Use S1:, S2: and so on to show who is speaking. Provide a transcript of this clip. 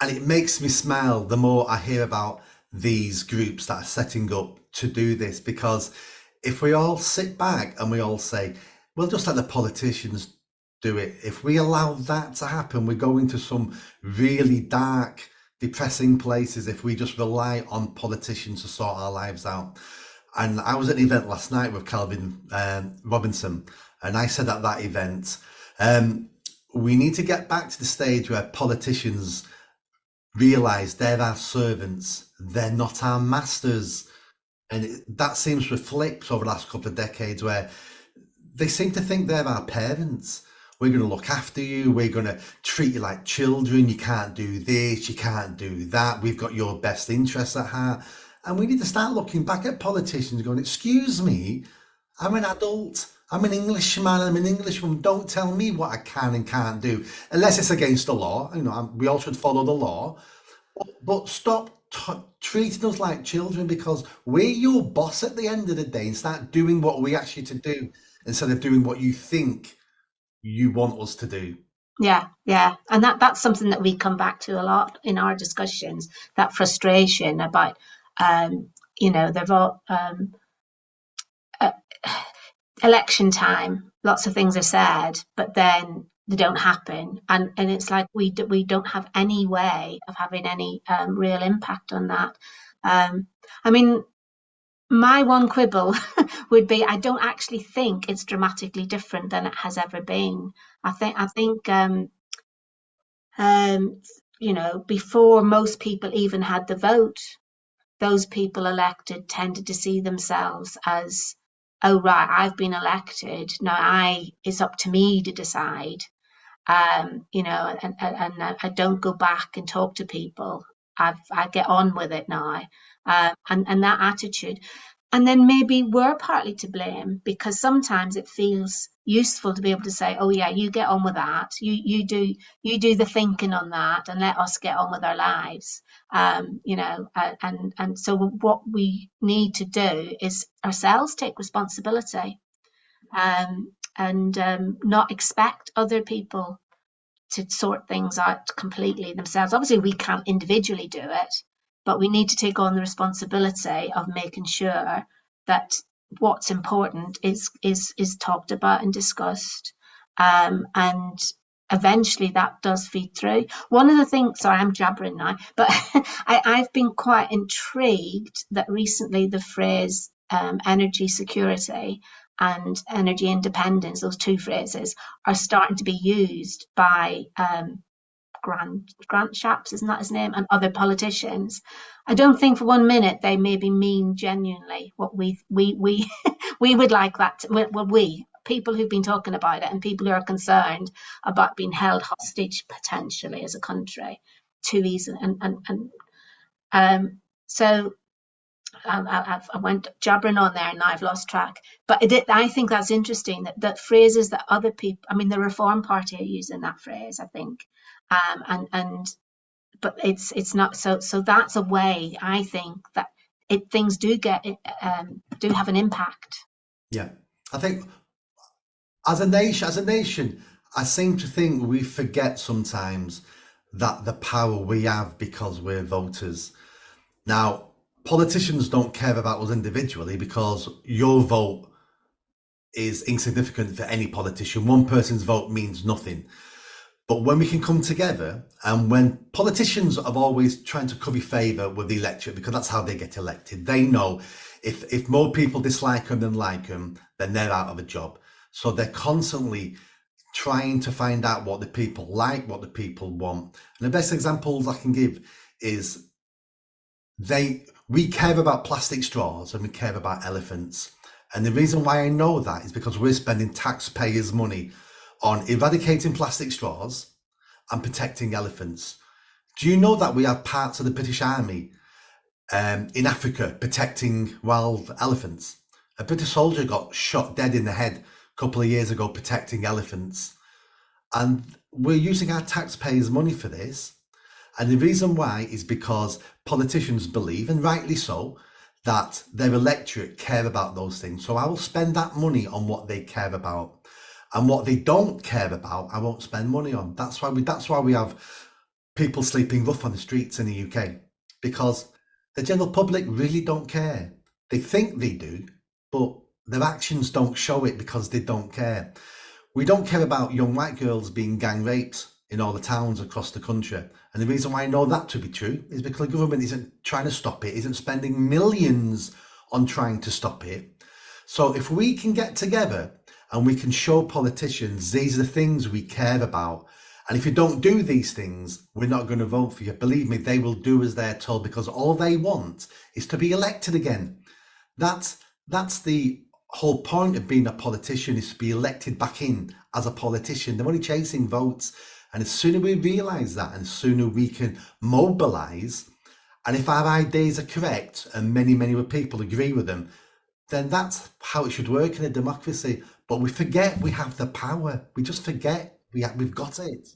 S1: And it makes me smile the more I hear about these groups that are setting up to do this, because if we all sit back and we all say, well, just let the politicians do it, if we allow that to happen, we go into some really dark, depressing places if we just rely on politicians to sort our lives out. And I was at an event last night with Calvin Robinson, and I said at that event, um, we need to get back to the stage where politicians realize they're our servants, they're not our masters. And that seems to have flipped over the last couple of decades, where they seem to think they're our parents. We're going to look after you. We're going to treat you like children. You can't do this. You can't do that. We've got your best interests at heart. And we need to start looking back at politicians going, excuse me, I'm an adult. I'm an Englishman. I'm an Englishwoman. Don't tell me what I can and can't do, unless it's against the law. You know, we all should follow the law. But stop treating us like children, because we're your boss at the end of the day, and start doing what we ask you to do instead of doing what you think you want us to do.
S2: Yeah, yeah. And that's something that we come back to a lot in our discussions, that frustration about, um, they've all, uh, election time, lots of things are said, but then they don't happen, and it's like we don't have any way of having any real impact on that. I mean, my one quibble would be I don't actually think it's dramatically different than it has ever been. I think um, before most people even had the vote, those people elected tended to see themselves as, oh right, I've been elected. Now it's up to me to decide. And I don't go back and talk to people. I get on with it now. And that attitude. And then maybe we're partly to blame, because sometimes it feels useful to be able to say, oh yeah, you get on with that. You do the thinking on that, and let us get on with our lives. And so what we need to do is ourselves take responsibility, and not expect other people to sort things out completely themselves. Obviously, we can't individually do it, but we need to take on the responsibility of making sure that what's important is talked about and discussed, and eventually that does feed through. One of the things, sorry, I'm jabbering now, but I've been quite intrigued that recently the phrase energy security and energy independence, those two phrases, are starting to be used by Grant Shapps, isn't that his name, and other politicians. I don't think for one minute they maybe mean genuinely what we we would like that. Well, we people who've been talking about it, and people who are concerned about being held hostage potentially as a country too easily, so I went jabbering on there and now I've lost track. But I think that's interesting that phrases that other people, I mean, the Reform Party are using that phrase, I think, and but it's not so. So that's a way I think that things do have an impact.
S1: Yeah, I think as a nation, I seem to think we forget sometimes that the power we have because we're voters. Now, politicians don't care about us individually, because your vote is insignificant for any politician. One person's vote means nothing. But when we can come together, and when politicians are always trying to curry favour with the electorate, because that's how they get elected, they know if more people dislike them than like them, then they're out of a job. So they're constantly trying to find out what the people like, what the people want. And the best examples I can give is we care about plastic straws and we care about elephants. And the reason why I know that is because we're spending taxpayers' money on eradicating plastic straws and protecting elephants. Do you know that we have parts of the British Army in Africa protecting wild elephants? A British soldier got shot dead in the head a couple of years ago protecting elephants. And we're using our taxpayers' money for this. And the reason why is because politicians believe, and rightly so, that their electorate care about those things. So I will spend that money on what they care about. And what they don't care about, I won't spend money on. That's why we have people sleeping rough on the streets in the UK because the general public really don't care. They think they do, but their actions don't show it because they don't care. We don't care about young white girls being gang raped in all the towns across the country. And the reason why I know that to be true is because the government isn't trying to stop it, isn't spending millions on trying to stop it. So if we can get together and we can show politicians these are the things we care about, and if you don't do these things, we're not going to vote for you. Believe me, they will do as they're told because all they want is to be elected again. That's the whole point of being a politician, is to be elected back in as a politician. They're only chasing votes. And as soon as we realise that, and sooner we can mobilise, and if our ideas are correct and many, many other people agree with them, then that's how it should work in a democracy. But we forget we have the power. We just forget we've got it.